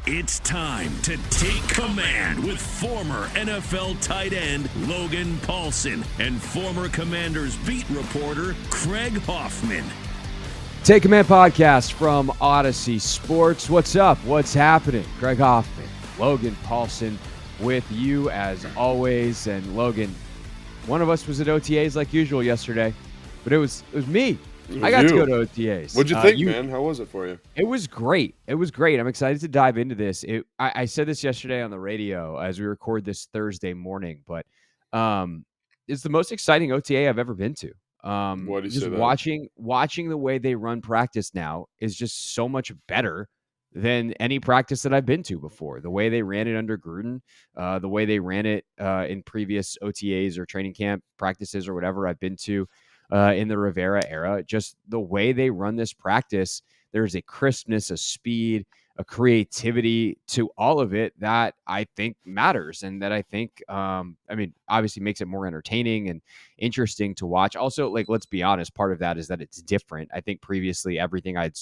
It's time to take command with former NFL tight end Logan Paulsen and former Commanders beat reporter Craig Hoffman. Take Command podcast from Odyssey Sports. What's up? What's happening? Craig Hoffman, Logan Paulsen with you as always. And Logan, one of us was at OTAs like usual yesterday, but it was me. I got to go to OTAs. What'd you think, man? How was it for you? It was great. It was great. I'm excited to dive into this. I said this yesterday on the radio as we record this Thursday morning, but it's the most exciting OTA I've ever been to. Why do you say that? Watching the way they run practice now is just so much better than any practice that I've been to before. The way they ran it under Gruden, the way they ran it in previous OTAs or training camp practices or whatever I've been to in the Rivera era, just the way they run this practice, there's a crispness, a speed, a creativity to all of it that I think matters, and that I think, obviously makes it more entertaining and interesting to watch. Also, like, let's be honest, part of that is that it's different. I think previously everything I'd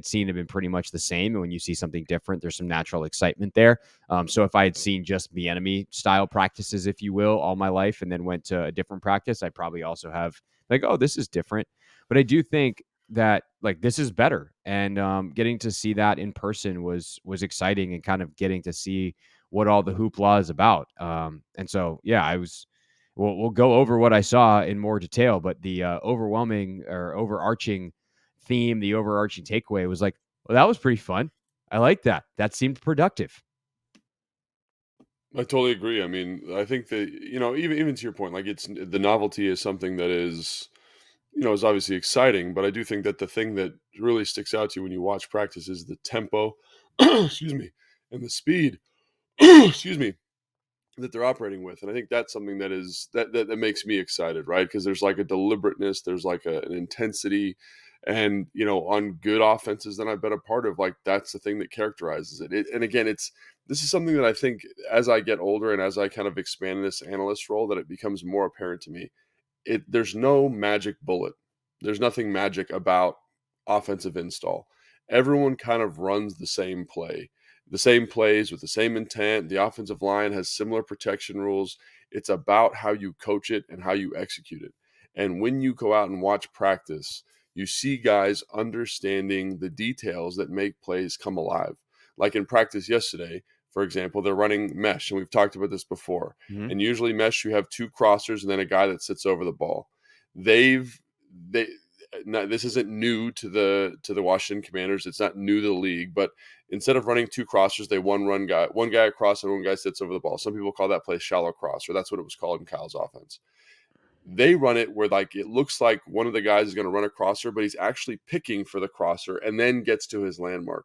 seen had been pretty much the same. And when you see something different, there's some natural excitement there. So if I had seen just Bieniemy style practices, if you will, all my life, and then went to a different practice, I probably also have like, oh, this is different. But I do think that like this is better, and getting to see that in person was exciting, and kind of getting to see what all the hoopla is about. And so, yeah, we'll go over what I saw in more detail, but the overwhelming or overarching theme, the overarching takeaway was like, well, that was pretty fun. I like that. That seemed productive. I totally agree. I mean, I think that, even to your point, like the novelty is something that is, is obviously exciting, but I do think that the thing that really sticks out to you when you watch practice is the tempo, excuse me, and the speed, excuse me, that they're operating with. And I think that's something that is that makes me excited, right? Because there's like a deliberateness, there's like an intensity, and on good offenses that I've been a part of, like that's the thing that characterizes it. And again, this is something that I think as I get older and as I kind of expand in this analyst role, that it becomes more apparent to me. There's no magic bullet. There's nothing magic about offensive install. Everyone kind of runs the same play. The same plays with the same intent. The offensive line has similar protection rules. It's about how you coach it and how you execute it. And when you go out and watch practice, you see guys understanding the details that make plays come alive. Like in practice yesterday, for example, they're running mesh, and we've talked about this before. Mm-hmm. And usually mesh, you have two crossers and then a guy that sits over the ball. This isn't new to the Washington Commanders. It's not new to the league, but instead of running two crossers, they one guy across and one guy sits over the ball. Some people call that play shallow cross, or that's what it was called in Kyle's offense. They run it where like it looks like one of the guys is going to run a crosser, but he's actually picking for the crosser and then gets to his landmark,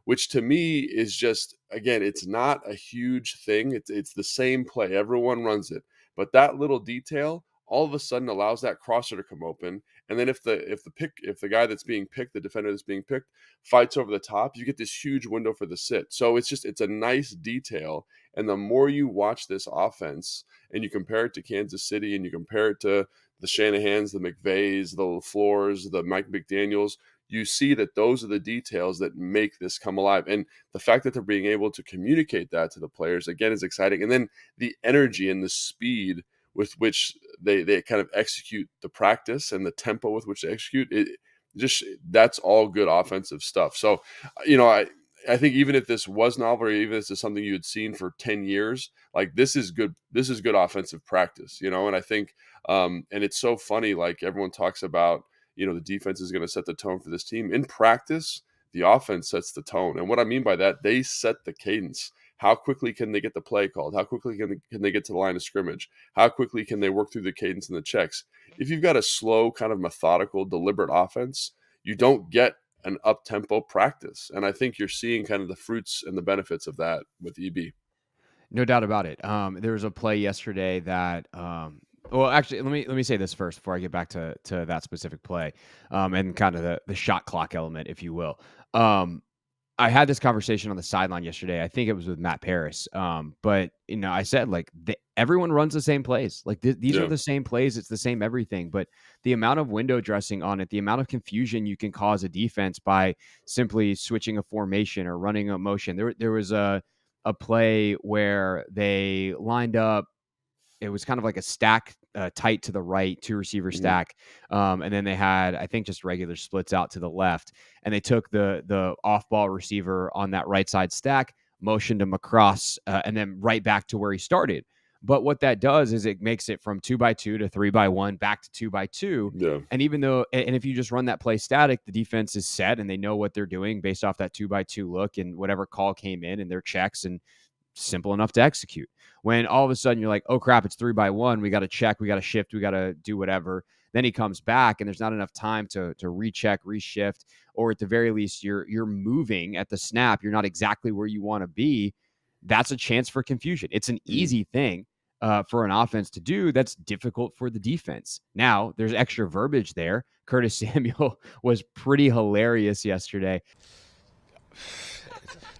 which to me is just, again, it's not a huge thing. It's the same play. Everyone runs it. But that little detail all of a sudden allows that crosser to come open. And then if the guy that's being picked, the defender that's being picked, fights over the top, you get this huge window for the sit. So it's a nice detail. And the more you watch this offense and you compare it to Kansas City and you compare it to the Shanahans, the McVays, the LaFleurs, the Mike McDaniels, you see that those are the details that make this come alive. And the fact that they're being able to communicate that to the players, again, is exciting. And then the energy and the speed with which they kind of execute the practice and the tempo with which they execute it, that's all good offensive stuff. So, I think even if this was novel, or even if this is something you had seen for 10 years, like this is good offensive practice, and I think, and it's so funny, like everyone talks about, the defense is going to set the tone for this team. In practice, the offense sets the tone. And what I mean by that, they set the cadence. How quickly can they get the play called? How quickly can they get to the line of scrimmage? How quickly can they work through the cadence and the checks? If you've got a slow, kind of methodical, deliberate offense, you don't get an up-tempo practice. And I think you're seeing kind of the fruits and the benefits of that with EB. No doubt about it. There was a play yesterday that well, actually, let me say this first before I get back to that specific play, and kind of the shot clock element, if you will. I had this conversation on the sideline yesterday. I think it was with Matt Paris. But I said like everyone runs the same plays. Like these are Yeah. the same plays. It's the same everything. But the amount of window dressing on it, the amount of confusion you can cause a defense by simply switching a formation or running a motion. There was a play where they lined up. It was kind of like a stack tight to the right, 2-receiver stack. And then they had, I think, just regular splits out to the left. And they took the off-ball receiver on that right side stack, motioned him across, and then right back to where he started. But what that does is it makes it from 2x2 to 3x1 back to 2x2. Yeah. And if you just run that play static, the defense is set and they know what they're doing based off that 2x2 look and whatever call came in and their checks, and simple enough to execute. When all of a sudden you're like, oh crap, it's 3x1. We got to check, we got to shift, we got to do whatever. Then he comes back and there's not enough time to recheck, reshift, or at the very least you're moving at the snap. You're not exactly where you want to be. That's a chance for confusion. It's an easy thing for an offense to do. That's difficult for the defense. Now there's extra verbiage there. Curtis Samuel was pretty hilarious yesterday.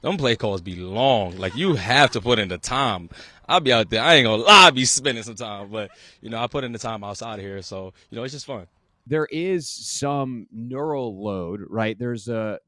Them play calls be long. Like, you have to put in the time. I'll be out there. I ain't gonna lie, I be spending some time. But, I put in the time outside of here. So, it's just fun. There is some neural load, right? There's a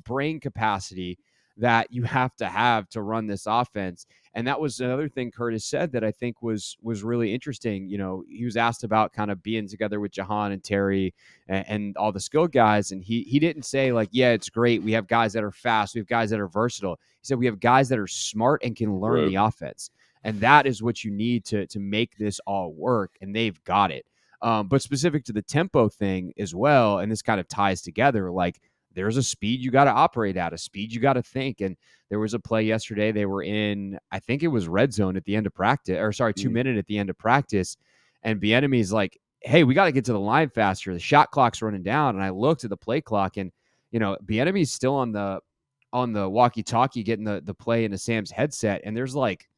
brain capacity that you have to run this offense. And that was another thing Curtis said that I think was really interesting. He was asked about kind of being together with Jahan and Terry and all the skill guys. And he didn't say like, yeah, it's great. We have guys that are fast. We have guys that are versatile. He said, we have guys that are smart and can learn the offense. And that is what you need to make this all work. And they've got it. But specific to the tempo thing as well, and this kind of ties together, like there's a speed you got to operate at, a speed you got to think. And there was a play yesterday. They were in, I think it was red zone at the end of practice, or sorry, 2 minute at the end of practice. And Bieniemy's like, hey, we got to get to the line faster. The shot clock's running down. And I looked at the play clock and, Bieniemy's still on the walkie-talkie getting the play into Sam's headset. And there's like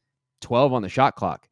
12 on the shot clock.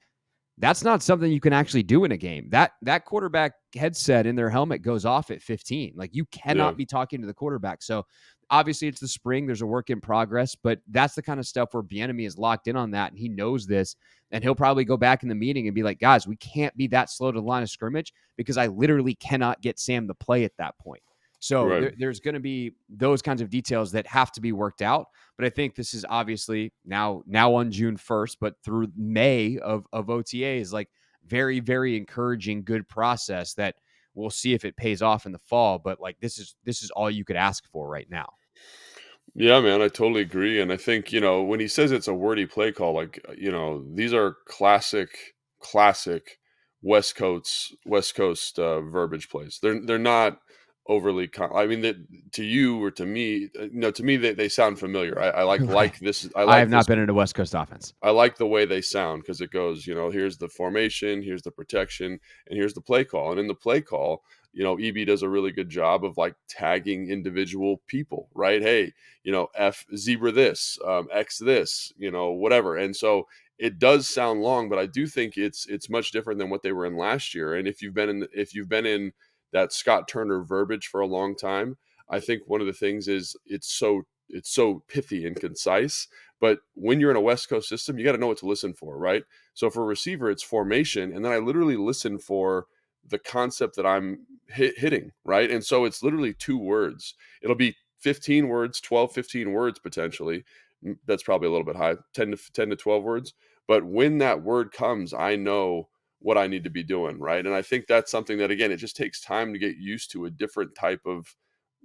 That's not something you can actually do in a game. That quarterback headset in their helmet goes off at 15. Like you cannot be talking to the quarterback. So obviously it's the spring. There's a work in progress, but that's the kind of stuff where Bieniemy is locked in on that. And he knows this, and he'll probably go back in the meeting and be like, guys, we can't be that slow to the line of scrimmage because I literally cannot get Sam to play at that point. So there's going to be those kinds of details that have to be worked out. But I think this is obviously now on June 1st, but through May of OTA is like very, very encouraging, good process that we'll see if it pays off in the fall. But like this is all you could ask for right now. Yeah, man, I totally agree. And I think, when he says it's a wordy play call, like, these are classic West Coast verbiage plays. They're not overly to you or to me, to me they sound familiar. I like this. I have not been in a West Coast offense. I like the way they sound because it goes, here's the formation, here's the protection, and here's the play call. And in the play call, EB does a really good job of like tagging individual people, right? Hey, F zebra this, X this, whatever. And so it does sound long, but I do think it's much different than what they were in last year. And if you've been in that Scott Turner verbiage for a long time, I think one of the things is it's so pithy and concise. But when you're in a West Coast system, you got to know what to listen for, right? So for a receiver, it's formation, and then I literally listen for the concept that I'm hitting, right? And so it's literally 2 words. It'll be 15 words, 15 words potentially. That's probably a little bit high, 10 to 12 words. But when that word comes, I know what I need to be doing, right? And I think that's something that, again, it just takes time to get used to a different type of,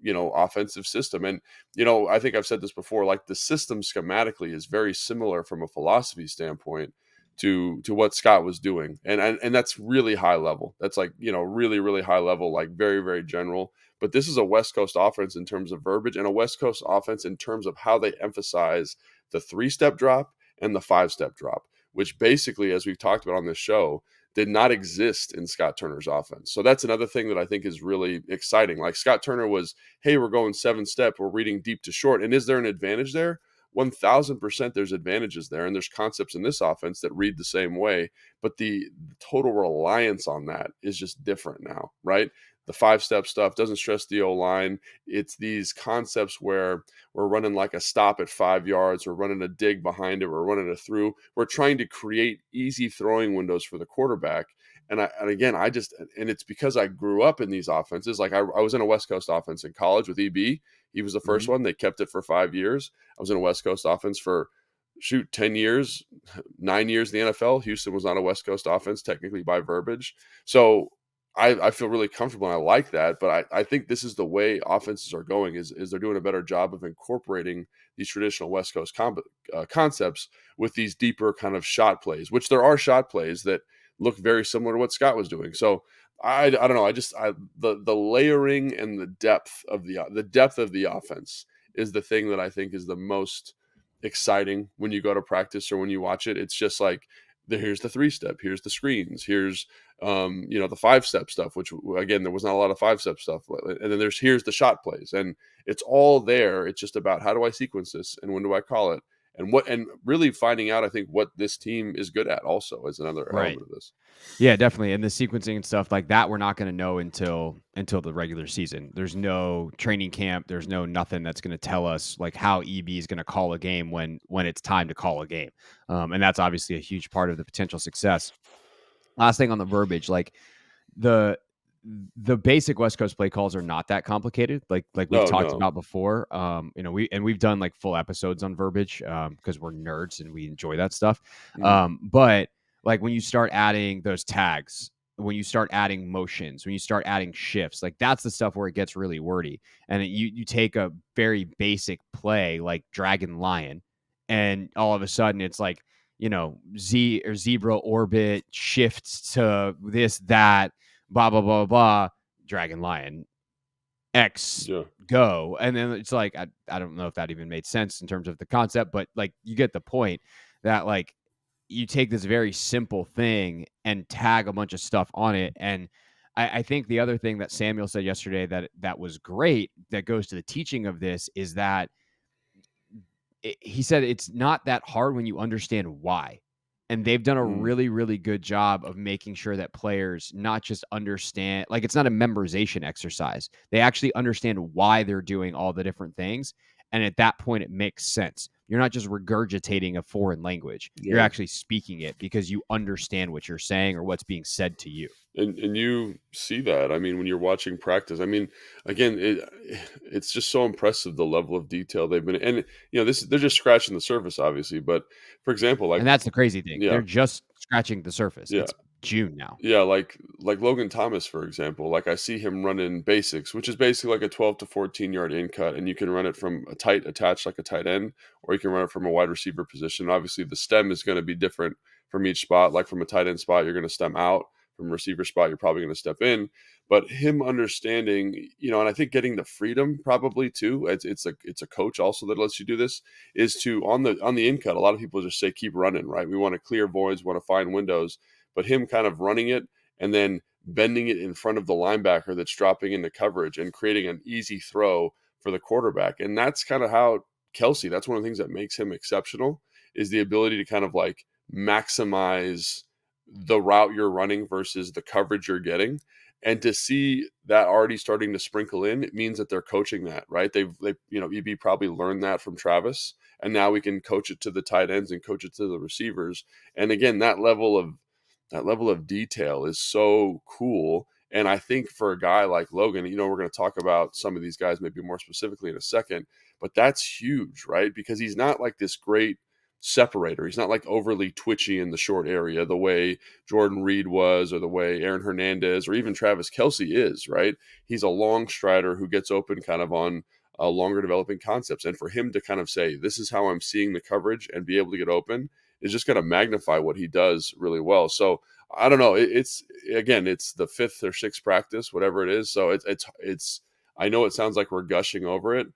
offensive system. And, I think I've said this before, like the system schematically is very similar from a philosophy standpoint to what Scott was doing. And that's really high level. That's like, really, really high level, like very, very general. But this is a West Coast offense in terms of verbiage, and a West Coast offense in terms of how they emphasize the 3-step drop and the 5-step drop, which basically, as we've talked about on this show, did not exist in Scott Turner's offense. So that's another thing that I think is really exciting. Like Scott Turner was, hey, we're going 7-step, we're reading deep to short. And is there an advantage there? 1000% there's advantages there. And there's concepts in this offense that read the same way, but the total reliance on that is just different now, right? the 5-step stuff, doesn't stress the O-line. It's these concepts where we're running like a stop at 5 yards, we're running a dig behind it, we're running a through. We're trying to create easy throwing windows for the quarterback. And it's because I grew up in these offenses. Like I was in a West Coast offense in college with EB. He was the first one. They kept it for 5 years. I was in a West Coast offense for 10 years, 9 years in the NFL. Houston was not a West Coast offense technically by verbiage. So I feel really comfortable and I like that. But I think this is the way offenses are going is they're doing a better job of incorporating these traditional West Coast concepts with these deeper kind of shot plays, which there are shot plays that look very similar to what Scott was doing. So I don't know. The layering and the depth of the offense is the thing that I think is the most exciting when you go to practice or when you watch it. It's just like, here's the 3-step, here's the screens, here's the 5-step stuff, which again, there was not a lot of 5-step stuff. And then here's the shot plays, and it's all there. It's just about how do I sequence this and when do I call it? And really finding out, I think, what this team is good at also is another element of this. Yeah, definitely. And the sequencing and stuff like that, we're not going to know until the regular season. There's no training camp. There's no nothing that's going to tell us like how EB is going to call a game when it's time to call a game. And that's obviously a huge part of the potential success. Last thing on the verbiage, like the basic West Coast play calls are not that complicated. Like we've talked about before. We've done like full episodes on verbiage because we're nerds and we enjoy that stuff. But like when you start adding those tags, when you start adding motions, when you start adding shifts, like that's the stuff where it gets really wordy. And you take a very basic play like Dragon Lion, and all of a sudden it's like, Z or zebra orbit shifts to this, that, blah, blah, blah, blah, Dragon Lion, X, go. And then it's like, I don't know if that even made sense in terms of the concept, but like you get the point that like you take this very simple thing and tag a bunch of stuff on it. And I think the other thing that Samuel said yesterday that was great, that goes to the teaching of this, is that he said it's not that hard when you understand why. And they've done a really, really good job of making sure that players not just understand, like it's not a memorization exercise. They actually understand why they're doing all the different things. And at that point, it makes sense. You're not just regurgitating a foreign language. Yeah. You're actually speaking it because you understand what you're saying or what's being said to you. And you see that, I mean, when you're watching practice, I mean, again, it's just so impressive, the level of detail they've been, and they're just scratching the surface, obviously. But for example, like, and that's the crazy thing. Yeah. They're just scratching the surface. Yeah. It's June now. Yeah. Like Logan Thomas, for example, like I see him running basics, which is basically like a 12 to 14 yard in cut. And you can run it from a tight attached, like a tight end, or you can run it from a wide receiver position. Obviously the stem is going to be different from each spot. Like from a tight end spot, you're going to stem out. From receiver spot, you're probably going to step in, but him understanding, and I think getting the freedom probably too. It's a coach also that lets you do this, is to on the in cut. A lot of people just say keep running, right? We want to clear voids, want to find windows, but him kind of running it and then bending it in front of the linebacker that's dropping into coverage and creating an easy throw for the quarterback. And that's kind of how Kelsey. That's one of the things that makes him exceptional, is the ability to kind of like maximize the route you're running versus the coverage you're getting. And to see that already starting to sprinkle in, it means that they're coaching that, right? They EB probably learned that from Travis, and now we can coach it to the tight ends and coach it to the receivers. And again, that level of detail is so cool. And I think for a guy like Logan, we're going to talk about some of these guys maybe more specifically in a second, but that's huge, right? Because he's not like this great separator. He's not like overly twitchy in the short area the way Jordan Reed was, or the way Aaron Hernandez or even Travis Kelsey is, right? He's a long strider who gets open kind of on longer developing concepts. And for him to kind of say, this is how I'm seeing the coverage and be able to get open is just going to magnify what he does really well. So I don't know. It's the 5th or 6th practice, whatever it is. So it's I know it sounds like we're gushing over it,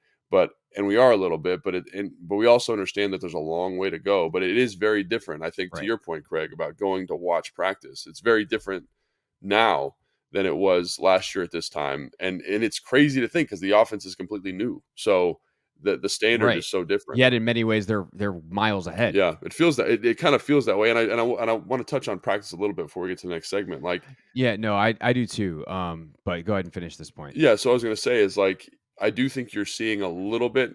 and we are a little bit, but we also understand that there's a long way to go. But it is very different, I think, to your point, Craig, about going to watch practice. It's very different now than it was last year at this time, and it's crazy to think because the offense is completely new. So The standard Right. is so different. Yet in many ways, they're miles ahead. Yeah, it feels that it kind of feels that way, and I want to touch on practice a little bit before we get to the next segment. Like, Yeah, no, I do too. But go ahead and finish this point. yeah, so I was gonna say is like I do think you're seeing a little bit.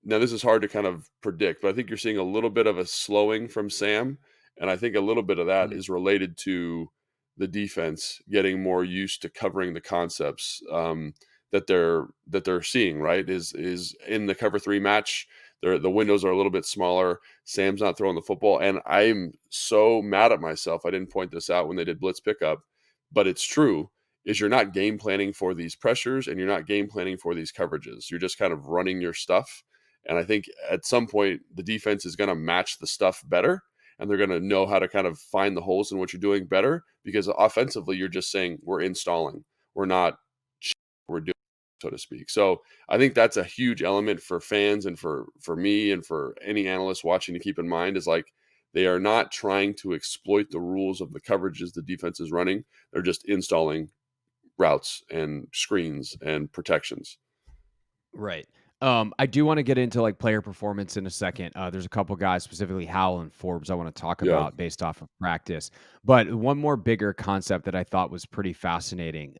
Now, this is hard to kind of predict, but I think you're seeing a little bit of a slowing from Sam, and I think a little bit of that Mhm. is related to the defense getting more used to covering the concepts that they're seeing. Right? Is in the cover three match, the windows are a little bit smaller. Sam's not throwing the football, and I'm so mad at myself. I didn't point this out when they did blitz pickup, but it's true. Is you're not game planning for these pressures and you're not game planning for these coverages. You're just kind of running your stuff, and I think at some point the defense is going to match the stuff better, and they're going to know how to kind of find the holes in what you're doing better, because offensively you're just saying we're installing. We're not we're doing, so to speak. So I think that's a huge element for fans and for me and for any analyst watching to keep in mind is like they are not trying to exploit the rules of the coverages the defense is running. They're just installing routes and screens and protections. Right. I do want to get into like player performance in a second. There's a couple guys, specifically Howell and Forbes, I want to talk Yeah. about based off of practice. But one more bigger concept that I thought was pretty fascinating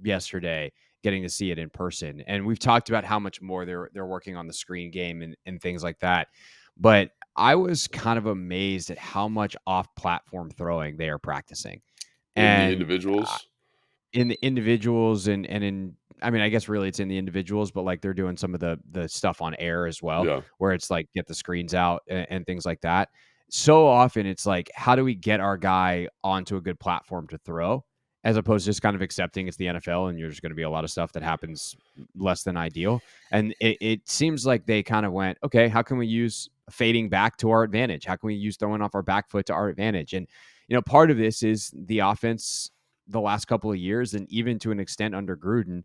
yesterday, getting to see it in person. And we've talked about how much more they're working on the screen game and things like that. But I was kind of amazed at how much off-platform throwing they are practicing. In the And individuals. in the individuals and in I mean, I guess really it's in the individuals, but like they're doing some of the stuff on air as well, Yeah. where it's like get the screens out and things like that. So often it's like, how do we get our guy onto a good platform to throw, as opposed to just kind of accepting it's the NFL and there's going to be a lot of stuff that happens less than ideal. And it seems like they kind of went, okay, how can we use fading back to our advantage? How can we use throwing off our back foot to our advantage? And part of this is the offense the last couple of years, and even to an extent under Gruden,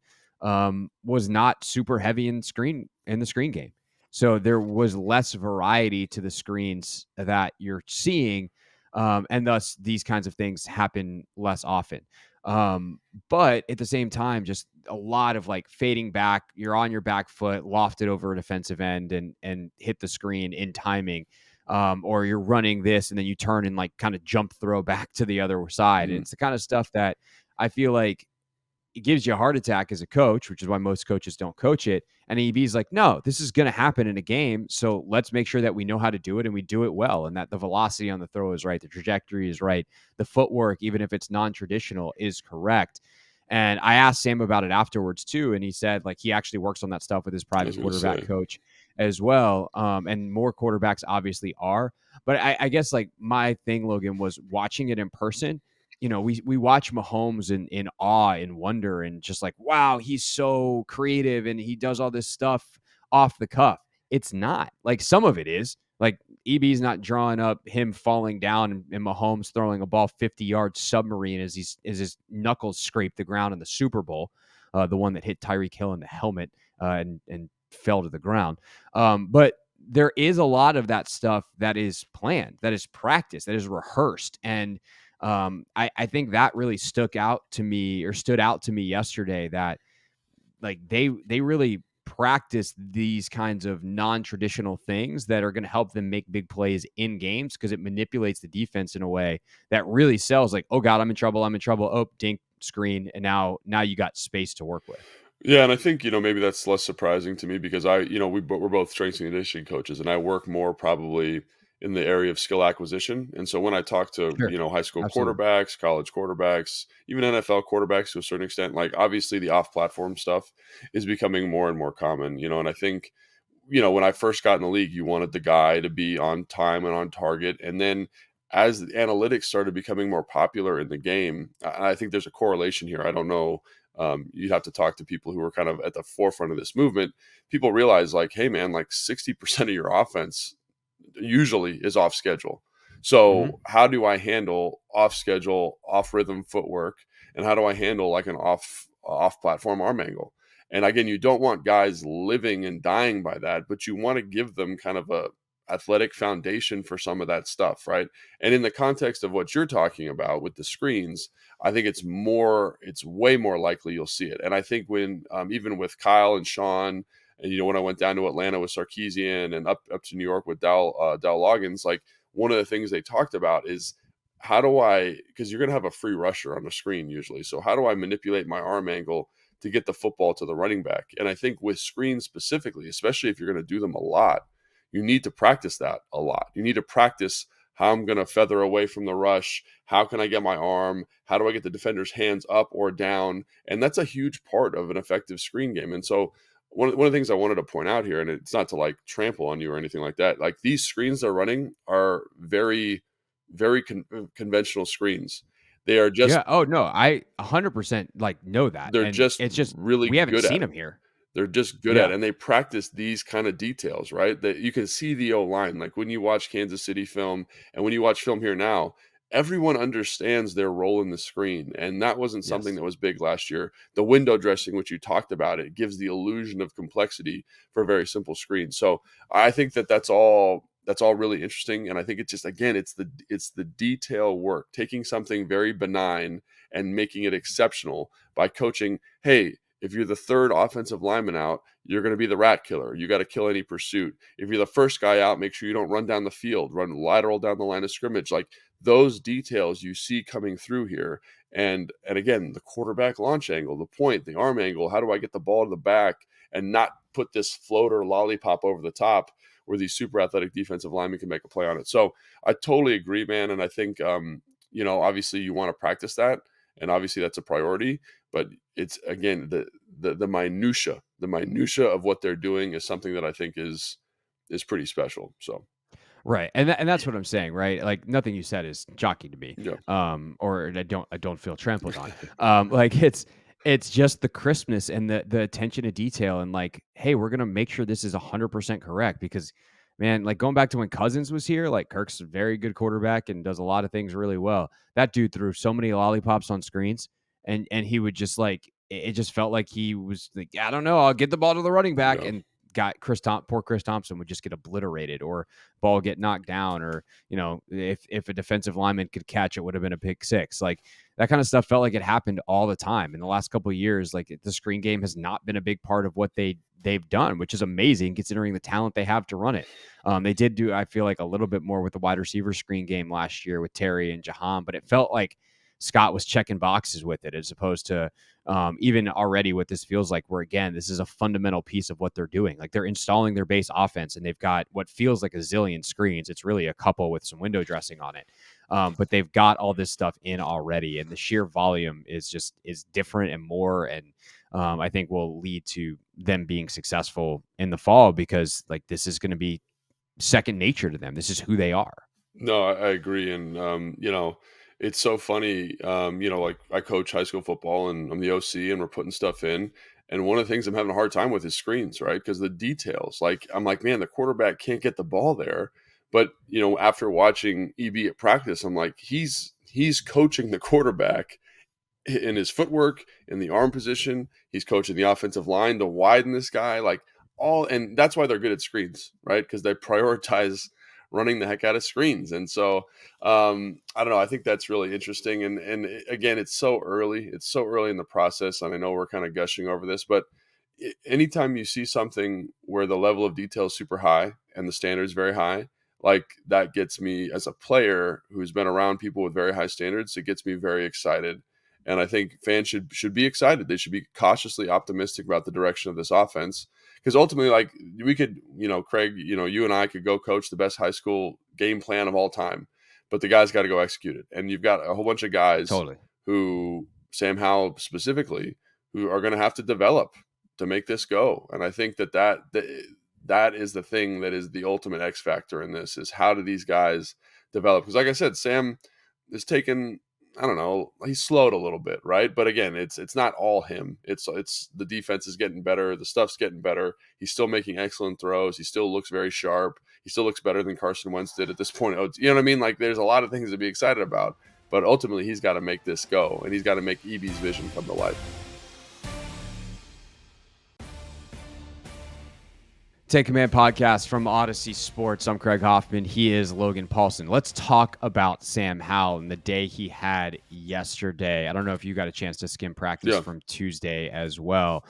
was not super heavy in the screen game. So there was less variety to the screens that you're seeing, and thus these kinds of things happen less often. But at the same time, just a lot of like fading back. You're on your back foot, lofted over a defensive end, and hit the screen in timing. Or you're running this and then you turn and like kind of jump throw back to the other side. And Mhm. it's the kind of stuff that I feel like it gives you a heart attack as a coach, which is why most coaches don't coach it. And EB's like, no, this is going to happen in a game. So let's make sure that we know how to do it and we do it well. And that the velocity on the throw is right. The trajectory is right. The footwork, even if it's non-traditional, is correct. And I asked Sam about it afterwards too. And he said like he actually works on that stuff with his I private was gonna quarterback say. coach as well. And more quarterbacks obviously are. But I guess like my thing, Logan, was watching it in person. We watch Mahomes in awe and wonder and just like, wow, he's so creative and he does all this stuff off the cuff. It's not. Like some of it is. Like EB's not drawing up him falling down and Mahomes throwing a ball 50 yards submarine as his knuckles scrape the ground in the Super Bowl, the one that hit Tyreek Hill in the helmet and fell to the ground. But there is a lot of that stuff that is planned, that is practiced, that is rehearsed, and I think that really stood out to me yesterday, that like they really practice these kinds of non-traditional things that are going to help them make big plays in games, because it manipulates the defense in a way that really sells like, oh god, I'm in trouble, oh dink, screen, and now you got space to work with. Yeah, and I think, maybe that's less surprising to me because we're both strengths and conditioning coaches, and I work more probably in the area of skill acquisition. And so when I talk to, Sure. high school Absolutely. quarterbacks, college quarterbacks, even NFL quarterbacks to a certain extent, like obviously the off-platform stuff is becoming more and more common, and I think, when I first got in the league, you wanted the guy to be on time and on target. And then as the analytics started becoming more popular in the game, I think there's a correlation here. I don't know. You'd have to talk to people who are kind of at the forefront of this movement. People realize like, hey man, like 60% of your offense usually is off schedule. Hmm. So how do I handle off schedule, off rhythm footwork? And how do I handle like an off platform arm angle? And again, you don't want guys living and dying by that, but you want to give them kind of a athletic foundation for some of that stuff, right? And in the context of what you're talking about with the screens, I think it's way more likely you'll see it. And I think when even with Kyle and Sean And, when I went down to Atlanta with Sarkisian and up to New York with Dowell Loggins, like one of the things they talked about is because you're going to have a free rusher on the screen usually. So how do I manipulate my arm angle to get the football to the running back? And I think with screens specifically, especially if you're going to do them a lot, you need to practice that a lot. You need to practice how I'm going to feather away from the rush. How can I get my arm? How do I get the defender's hands up or down? And that's a huge part of an effective screen game. And so one of the things I wanted to point out here, and it's not to like trample on you or anything like that, like these screens they're running are very, very conventional screens. They are just Oh no, I 100% like know that. They're And just it's just really we haven't good seen at them it. here. They're just good at it, and they practice these kind of details, right? That you can see the O-line. Like when you watch Kansas City film and when you watch film here now, everyone understands their role in the screen, and that wasn't something that was big last year. The window dressing, which you talked about, it gives the illusion of complexity for a very simple screen. So I think that's all really interesting, and I think it's just, again, it's the detail work, taking something very benign and making it exceptional by coaching. Hey, if you're the third offensive lineman out, you're going to be the rat killer. You got to kill any pursuit. If you're the first guy out, make sure you don't run down the field, run lateral down the line of scrimmage. Like those details you see coming through here. And again, the quarterback launch angle, the point, the arm angle, how do I get the ball to the back and not put this floater lollipop over the top where these super athletic defensive linemen can make a play on it. So I totally agree, man. And I think, obviously you want to practice that. And obviously that's a priority, but it's, again, the minutia of what they're doing is something that I think is pretty special. So. Right. And that's what I'm saying, right? Like nothing you said is shocking to me. Yeah. Or I don't feel trampled on. Like it's just the crispness and the attention to detail and like, hey, we're going to make sure this is 100% correct because, man, like going back to when Cousins was here, like Kirk's a very good quarterback and does a lot of things really well. That dude threw so many lollipops on screens and he would just like, it just felt like he was like, I don't know, I'll get the ball to the running back. Yeah. And poor Chris Thompson would just get obliterated or ball get knocked down or, if a defensive lineman could catch, it would have been a pick six. Like that kind of stuff felt like it happened all the time. In the last couple of years, like the screen game has not been a big part of what they've done, which is amazing considering the talent they have to run it. They did do, I feel like, a little bit more with the wide receiver screen game last year with Terry and Jahan, but it felt like Scott was checking boxes with it as opposed to even already what this feels like, where again, this is a fundamental piece of what they're doing. Like they're installing their base offense and they've got what feels like a zillion screens. It's really a couple with some window dressing on it. But they've got all this stuff in already and the sheer volume is different and more. And I think will lead to them being successful in the fall because like this is going to be second nature to them. This is who they are. No, I agree. And, it's so funny. Like I coach high school football and I'm the OC and we're putting stuff in. And one of the things I'm having a hard time with is screens, right? Because the details, like I'm like, man, the quarterback can't get the ball there. But, after watching EB at practice, I'm like, he's coaching the quarterback in his footwork, in the arm position. He's coaching the offensive line to widen this guy, and that's why they're good at screens, right? Because they prioritize running the heck out of screens. And so, I don't know. I think that's really interesting. And again, it's so early. It's so early in the process. And I know we're kind of gushing over this, but anytime you see something where the level of detail is super high and the standards very high, like that gets me as a player who's been around people with very high standards, it gets me very excited. And I think fans should be excited. They should be cautiously optimistic about the direction of this offense. Because ultimately, like we could, Craig, you and I could go coach the best high school game plan of all time, but the guys got to go execute it. And you've got a whole bunch of guys who, Sam Howell specifically, who are going to have to develop to make this go. And I think that is the thing that is the ultimate X factor in this is how do these guys develop? Because like I said, Sam is taken, I don't know, he's slowed a little bit, right? But again, it's not all him. It's the defense is getting better. The stuff's getting better. He's still making excellent throws. He still looks very sharp. He still looks better than Carson Wentz did at this point. You know what I mean? Like there's a lot of things to be excited about, but ultimately he's got to make this go and he's got to make EB's vision come to life. Take Command podcast from Odyssey Sports. I'm Craig Hoffman. He is Logan Paulson. Let's talk about Sam Howell and the day he had yesterday. I don't know if you got a chance to skim practice from Tuesday as well.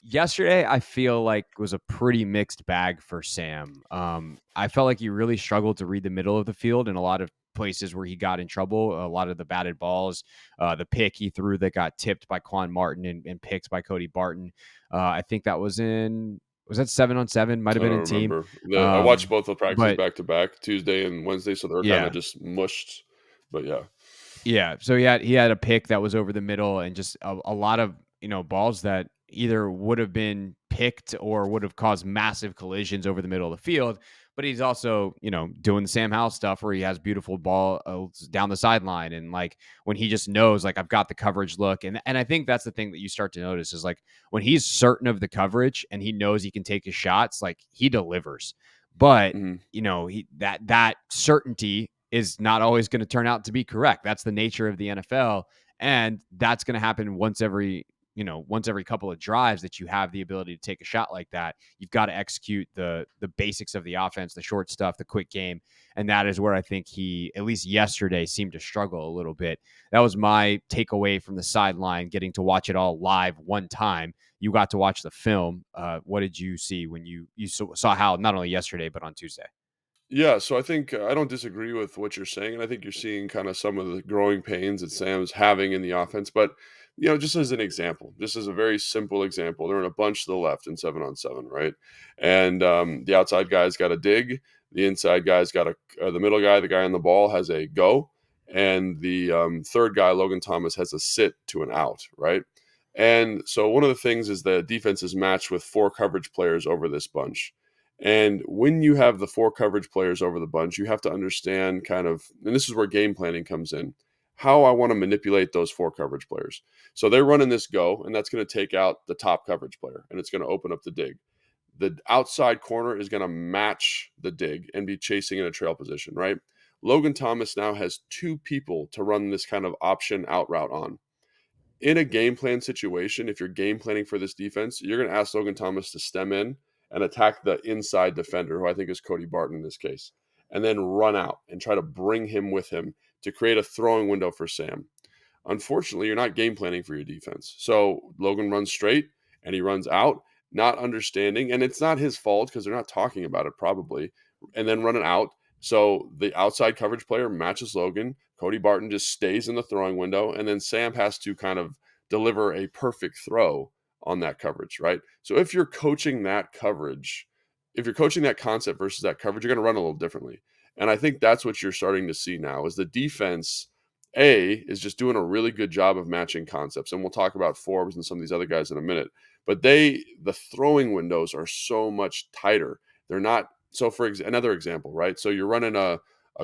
Yesterday, I feel like was a pretty mixed bag for Sam. I felt like he really struggled to read the middle of the field in a lot of places where he got in trouble. A lot of the batted balls, the pick he threw that got tipped by Quan Martin and picked by Cody Barton. I think that was that 7-on-7? Might I have been don't in team. remember. I watched both the practices But back to back, Tuesday and Wednesday, so they're kind yeah, of just mushed. But yeah. yeah. So he had a pick that was over the middle and just a lot of balls that either would have been picked or would have caused massive collisions over the middle of the field. But he's also doing the Sam Howell stuff where he has beautiful ball down the sideline, and like when he just knows like I've got the coverage look, and I think that's the thing that you start to notice is like when he's certain of the coverage and he knows he can take his shots, like he delivers. But Mhm. that certainty is not always going to turn out to be correct. That's the nature of the NFL, and that's going to happen once every couple of drives that you have the ability to take a shot like that. You've got to execute the basics of the offense, the short stuff, the quick game, and that is where I think he, at least yesterday, seemed to struggle a little bit. That was my takeaway from the sideline, getting to watch it all live one time. You got to watch the film. What did you see when you saw Hal not only yesterday but on Tuesday? Yeah, so I think I don't disagree with what you're saying, and I think you're seeing kind of some of the growing pains that Sam's having in the offense. But just as an example, just as a very simple example, they're in a bunch to the left in 7-on-7, right? And the outside guy's got a dig, the inside guy's got the middle guy, the guy on the ball has a go, and the third guy, Logan Thomas, has a sit to an out, right? And so one of the things is the defense is matched with 4 coverage players over this bunch. And when you have the 4 coverage players over the bunch, you have to understand kind of, and this is where game planning comes in, how I want to manipulate those 4 coverage players. So they're running this go, and that's going to take out the top coverage player, and it's going to open up the dig. The outside corner is going to match the dig and be chasing in a trail position, right? Logan Thomas now has 2 people to run this kind of option out route on. In a game plan situation, if you're game planning for this defense, you're going to ask Logan Thomas to stem in and attack the inside defender, who I think is Cody Barton in this case, and then run out and try to bring him with him to create a throwing window for Sam. Unfortunately, you're not game planning for your defense. So Logan runs straight and he runs out, not understanding, and it's not his fault because they're not talking about it probably, and then running out. So the outside coverage player matches Logan. Cody Barton just stays in the throwing window, and then Sam has to kind of deliver a perfect throw on that coverage, right? So if you're coaching that coverage, if you're coaching that concept versus that coverage, you're going to run a little differently. And I think that's what you're starting to see now is the defense, is just doing a really good job of matching concepts. And we'll talk about Forbes and some of these other guys in a minute. But the throwing windows are so much tighter. They're not, so for another example, right? So you're running a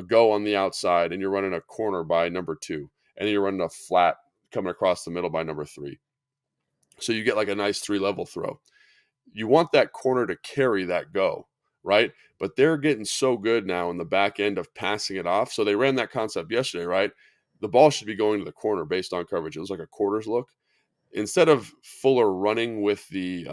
go on the outside and you're running a corner by number 2. And then you're running a flat coming across the middle by number 3. So you get like a nice 3-level throw. You want that corner to carry that go, right? But they're getting so good now in the back end of passing it off. So they ran that concept yesterday, right? The ball should be going to the corner based on coverage. It was like a quarters look. Instead of Fuller running with the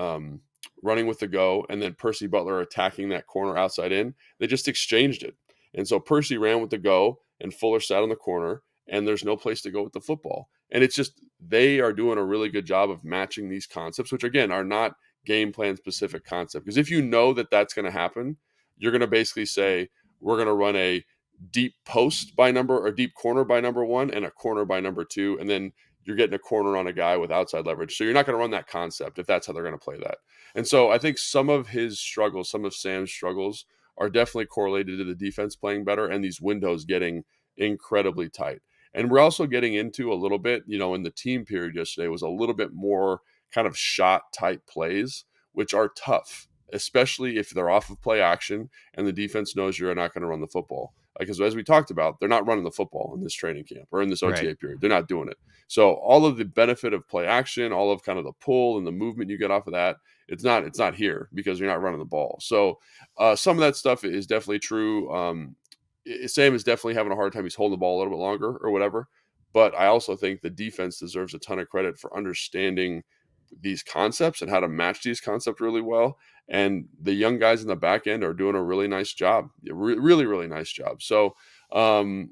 go and then Percy Butler attacking that corner outside in, they just exchanged it. And so Percy ran with the go and Fuller sat on the corner, and there's no place to go with the football. And it's just, they are doing a really good job of matching these concepts, which again are not game plan specific concept. Because if you know that that's going to happen, you're going to basically say, we're going to run a deep post by number or deep corner by number 1 and a corner by number 2. And then you're getting a corner on a guy with outside leverage. So you're not going to run that concept if that's how they're going to play that. And so I think some of his struggles, some of Sam's struggles are definitely correlated to the defense playing better and these windows getting incredibly tight. And we're also getting into a little bit, in the team period yesterday was a little bit more kind of shot type plays, which are tough, especially if they're off of play action and the defense knows you're not going to run the football. Because as we talked about, they're not running the football in this training camp or in this OTA period. They're not doing it. So all of the benefit of play action, all of kind of the pull and the movement you get off of that, it's not here because you're not running the ball. So some of that stuff is definitely true. Sam is definitely having a hard time. He's holding the ball a little bit longer or whatever. But I also think the defense deserves a ton of credit for understanding these concepts and how to match these concepts really well. And the young guys in the back end are doing a really nice job, really, really nice job. So, and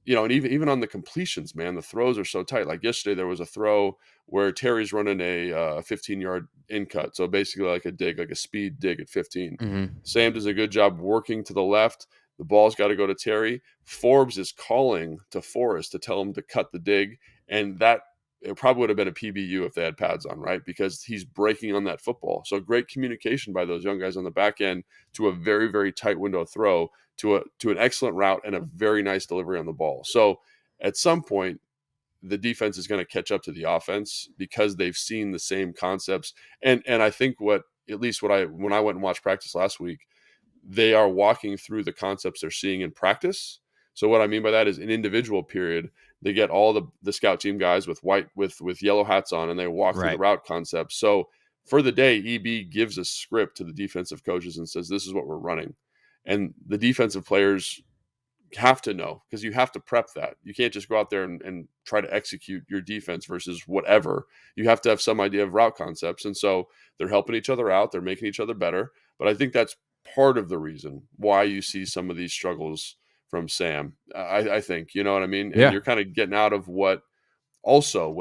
even on the completions, man, the throws are so tight. Like yesterday, there was a throw where Terry's running a 15-yard in cut. So basically like a dig, like a speed dig at 15. Mm-hmm. Sam does a good job working to the left. The ball's got to go to Terry. Forbes is calling to Forrest to tell him to cut the dig. And that it probably would have been a PBU if they had pads on, right? Because he's breaking on that football. So great communication by those young guys on the back end to a very, very tight window throw to an excellent route and a very nice delivery on the ball. So at some point, the defense is going to catch up to the offense because they've seen the same concepts. And I think when I went and watched practice last week, they are walking through the concepts they're seeing in practice. So what I mean by that is an individual period, they get all the scout team guys with yellow hats on, and they walk through the route concepts. So for the day, EB gives a script to the defensive coaches and says, this is what we're running. And the defensive players have to know, because you have to prep that. You can't just go out there and try to execute your defense versus whatever. You have to have some idea of route concepts. And so they're helping each other out. They're making each other better. But I think that's part of the reason why you see some of these struggles from Sam. I think, you know what I mean? And you're kind of getting out of what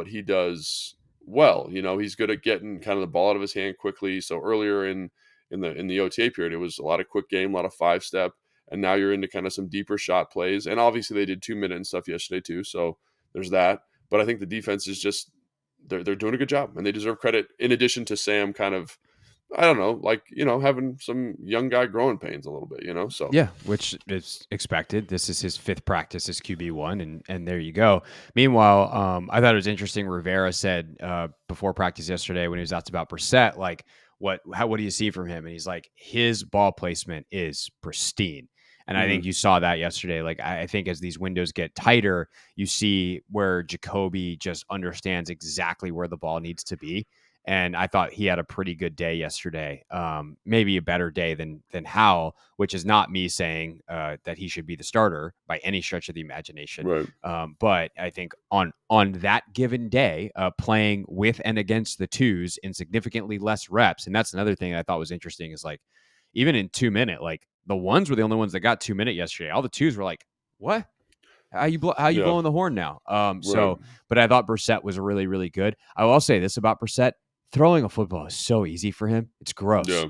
he does well. You know, he's good at getting kind of the ball out of his hand quickly. So earlier in the OTA period, it was a lot of quick game, a lot of 5-step. And now you're into kind of some deeper shot plays. And obviously they did 2-minute and stuff yesterday too. So there's that. But I think the defense is just, they're doing a good job, and they deserve credit, in addition to Sam kind of, I don't know, like, you know, having some young guy growing pains a little bit, you know? So yeah, which is expected. This is his 5th practice as QB1, and there you go. Meanwhile, I thought it was interesting. Rivera said before practice yesterday, when he was asked about Brissett, like, what do you see from him? And he's like, his ball placement is pristine. And I think you saw that yesterday. Like, I think as these windows get tighter, you see where Jacoby just understands exactly where the ball needs to be. And I thought he had a pretty good day yesterday. Maybe a better day than Howell, which is not me saying that he should be the starter by any stretch of the imagination. Right. But I think on that given day, playing with and against the twos in significantly less reps, and that's another thing I thought was interesting, is like, even in 2-minute, like, the ones were the only ones that got 2-minute yesterday. All the twos were like, what? How you blowing the horn now? But I thought Brissett was really, really good. I will say this about Brissett: throwing a football is so easy for him. It's gross. Yeah.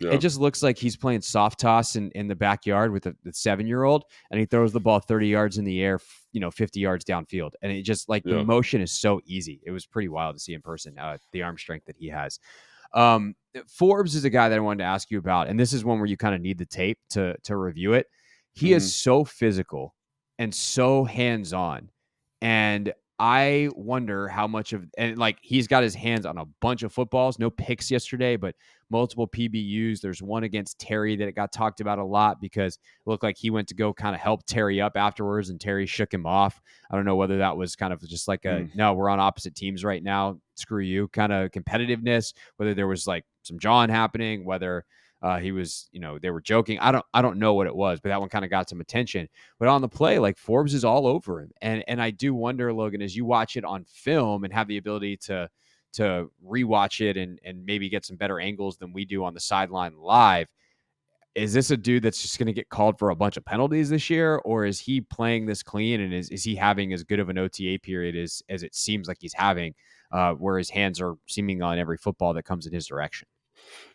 It just looks like he's playing soft toss in the backyard with the 7-year-old, and he throws the ball 30 yards in the air, 50 yards downfield. And it just the motion is so easy. It was pretty wild to see in person, the arm strength that he has. Forbes is a guy that I wanted to ask you about, and this is one where you kind of need the tape to review it. He is so physical and so hands-on, and I wonder how much of, and like, he's got his hands on a bunch of footballs, no picks yesterday, but multiple PBUs. There's one against Terry that it got talked about a lot because it looked like he went to go kind of help Terry up afterwards, and Terry shook him off. I don't know whether that was kind of just like no, we're on opposite teams right now, screw you kind of competitiveness, whether there was like some jawing happening, whether he was, they were joking. I don't know what it was, but that one kind of got some attention. But on the play, like, Forbes is all over him. And I do wonder, Logan, as you watch it on film and have the ability to rewatch it and maybe get some better angles than we do on the sideline live, is this a dude that's just going to get called for a bunch of penalties this year, or is he playing this clean, and is he having as good of an OTA period as it seems like he's having, where his hands are seeming on every football that comes in his direction?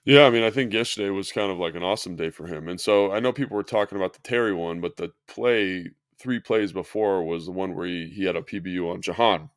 Yeah, I mean, I think yesterday was kind of like an awesome day for him. And so I know people were talking about the Terry one, but the 3 plays before was the one where he had a PBU on Jahan.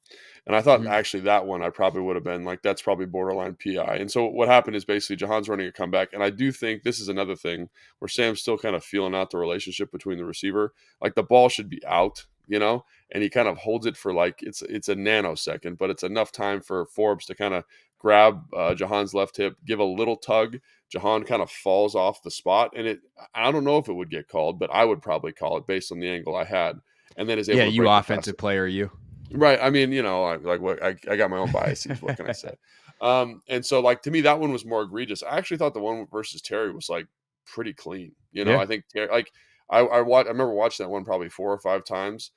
And I thought actually that one I probably would have been like, that's probably borderline PI. And so what happened is basically Jahan's running a comeback. And I do think this is another thing where Sam's still kind of feeling out the relationship between the receiver. Like, the ball should be out, and he kind of holds it for like, it's a nanosecond, but it's enough time for Forbes to kind of grab Jahan's left hip, give a little tug. Jahan kind of falls off the spot, and I don't know if it would get called, but I would probably call it based on the angle I had. And then is able to you offensive player, you. Right. I mean, I got my own biases. What can I say? And so, like, to me, that one was more egregious. I actually thought the one versus Terry was like pretty clean. I think Terry, like, I remember watching that one probably 4 or 5 times,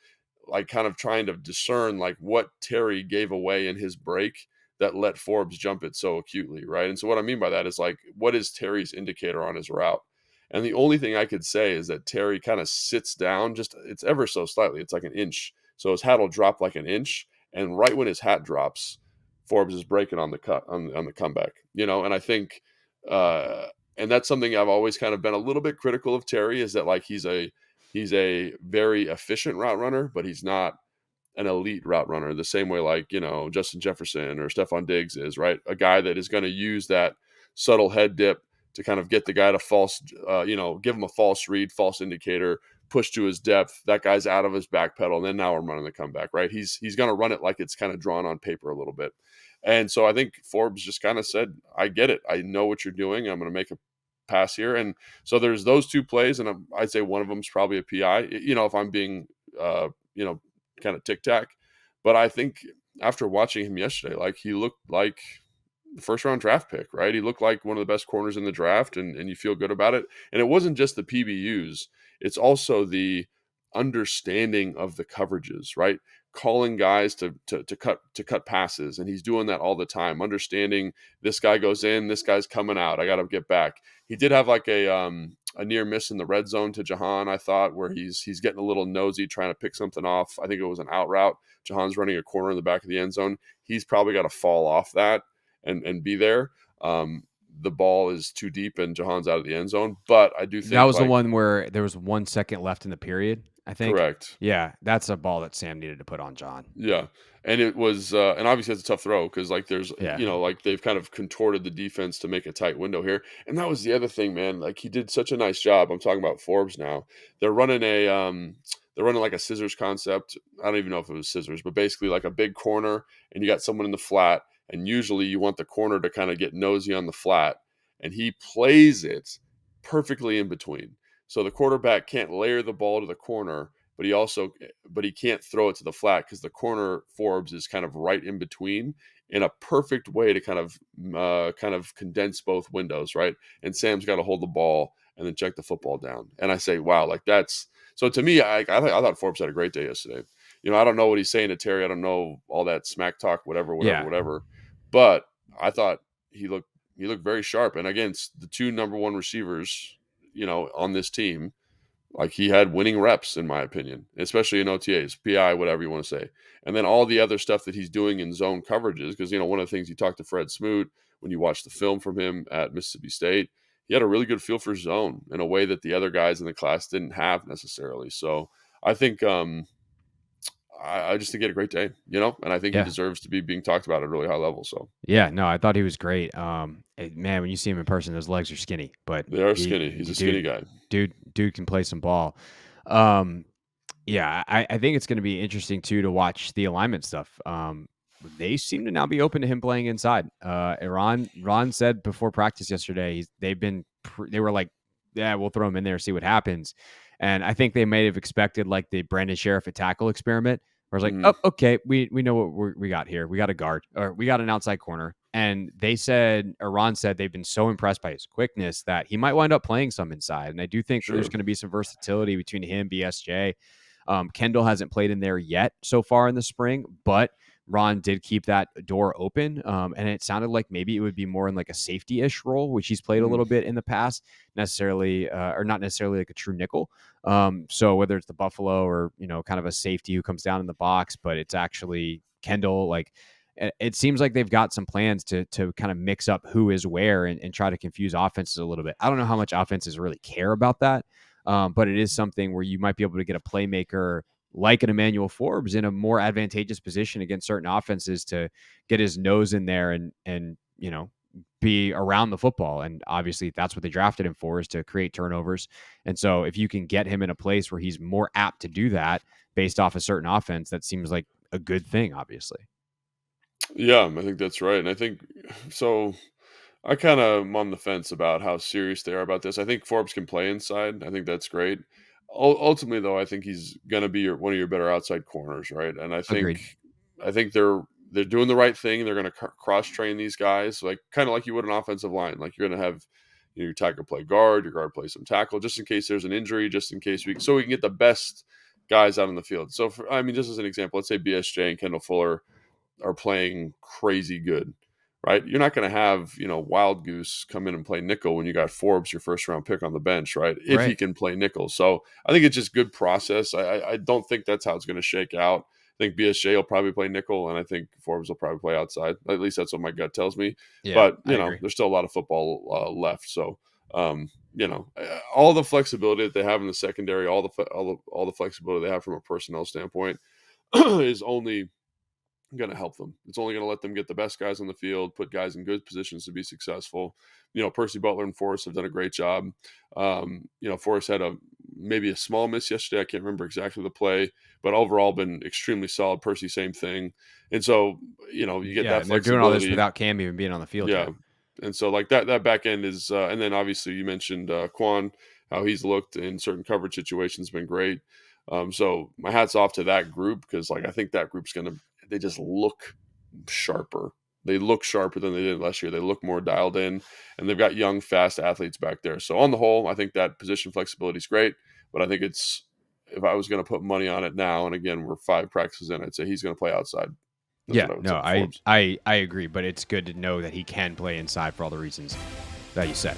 like, kind of trying to discern like what Terry gave away in his break that let Forbes jump it so acutely, right? And so what I mean by that is, like, what is Terry's indicator on his route? And the only thing I could say is that Terry kind of sits down, it's ever so slightly. It's like an inch. So his hat will drop like an inch. And right when his hat drops, Forbes is breaking on the cut on the comeback, and I think, and that's something I've always kind of been a little bit critical of Terry, is that like he's a very efficient route runner, but he's not an elite route runner the same way like, Justin Jefferson or Stephon Diggs is, right? A guy that is going to use that subtle head dip to kind of get the guy to give him a false read, false indicator, push to his depth. That guy's out of his back pedal, and then now I'm running the comeback, right? He's going to run it like it's kind of drawn on paper a little bit. And so I think Forbes just kind of said, I get it. I know what you're doing. I'm going to make a pass here. And so there's those two plays, and I'd say one of them is probably a PI, if I'm being, kind of tic-tac. But I think after watching him yesterday, like he looked like the first round draft pick, right? He looked like one of the best corners in the draft, and you feel good about it. And it wasn't just the PBUs. It's also the understanding of the coverages, right? Calling guys to cut passes, and he's doing that all the time. Understanding this guy goes in, this guy's coming out. I got to get back. He did have like a near miss in the red zone to Jahan, I thought, where he's getting a little nosy trying to pick something off. I think it was an out route. Jahan's running a corner in the back of the end zone. He's probably got to fall off that and be there. The ball is too deep and Jahan's out of the end zone. But I do think that was the one where there was 1 second left in the period, I think. Correct. Yeah, that's a ball that Sam needed to put on John. Yeah. And it was, and obviously it's a tough throw because like there's, like they've kind of contorted the defense to make a tight window here. And that was the other thing, man. Like he did such a nice job. I'm talking about Forbes now. They're running like a scissors concept. I don't even know if it was scissors, but basically like a big corner, and you got someone in the flat, and usually you want the corner to kind of get nosy on the flat, and he plays it perfectly in between. So the quarterback can't layer the ball to the corner, but he can't throw it to the flat because the corner Forbes is kind of right in between in a perfect way to kind of condense both windows, right? And Sam's got to hold the ball and then check the football down. And I say, wow, like that's so to me. I thought Forbes had a great day yesterday. I don't know what he's saying to Terry. I don't know all that smack talk, whatever. But I thought he looked very sharp. And against the two number one receivers, on this team, like he had winning reps, in my opinion, especially in OTAs, PI, whatever you want to say. And then all the other stuff that he's doing in zone coverages, because, one of the things you talked to Fred Smoot when you watch the film from him at Mississippi State, he had a really good feel for zone in a way that the other guys in the class didn't have necessarily. So I think I just think he had a great day, and I think he deserves to be being talked about at a really high level. So yeah, no, I thought he was great. Man, when you see him in person, those legs are skinny, but they are skinny. He's a skinny guy. Dude can play some ball. Yeah, I think it's going to be interesting too to watch the alignment stuff. They seem to now be open to him playing inside. Ron said before practice yesterday, they were like, yeah, we'll throw him in there, see what happens. And I think they may have expected like the Brandon Sheriff at tackle experiment, where it's like, oh, okay, we know what we got here. We got a guard, or we got an outside corner. And Ron said they've been so impressed by his quickness that he might wind up playing some inside. And I do think there's going to be some versatility between him, BSJ. Kendall hasn't played in there yet so far in the spring, but Ron did keep that door open. And it sounded like maybe it would be more in like a safety-ish role, which he's played a little bit in the past, or not necessarily like a true nickel. So whether it's the Buffalo or, kind of a safety who comes down in the box, but it's actually Kendall, like it seems like they've got some plans to kind of mix up who is where and try to confuse offenses a little bit. I don't know how much offenses really care about that. But it is something where you might be able to get a playmaker like an Emmanuel Forbes in a more advantageous position against certain offenses to get his nose in there and be around the football. And obviously that's what they drafted him for, is to create turnovers. And so if you can get him in a place where he's more apt to do that based off a certain offense, that seems like a good thing, obviously. Yeah, I think that's right. And I think so. I kind of am on the fence about how serious they are about this. I think Forbes can play inside. I think that's great. Ultimately, though, I think he's going to be one of your better outside corners, right? And I think they're doing the right thing. They're going to cross train these guys, like kind of like you would an offensive line. Like you're going to have your tackle play guard, your guard play some tackle, just in case there's an injury, just in case we can get the best guys out on the field. So just as an example, let's say BSJ and Kendall Fuller are playing crazy good. Right, you're not going to have Wild Goose come in and play nickel when you got Forbes, your first round pick, on the bench, right? If he can play nickel, so I think it's just good process. I don't think that's how it's going to shake out. I think BSJ will probably play nickel, and I think Forbes will probably play outside. At least that's what my gut tells me. Yeah, But, I agree. there's still a lot of football left. So, all the flexibility that they have in the secondary, all the flexibility they have from a personnel standpoint is only going to help them. It's only going to let them get the best guys on the field, put guys in good positions to be successful. Percy Butler and Forrest have done a great job. Forrest had maybe a small miss yesterday. I can't remember exactly the play, but overall been extremely solid. Percy, same thing. And so, you get that and they're flexibility. doing all this without Cam even being on the field. Yeah. Yet. And so like that back end is, and then obviously you mentioned Quan, how he's looked in certain coverage situations, been great. So my hat's off to that group, because I think that group's they just look sharper. They look sharper than they did last year. They look more dialed in, and they've got young, fast athletes back there. So on the whole, I think that position flexibility is great, but I think if I was going to put money on it now, and again, we're 5 practices in, I'd say he's going to play outside. I agree, but it's good to know that he can play inside for all the reasons that you said.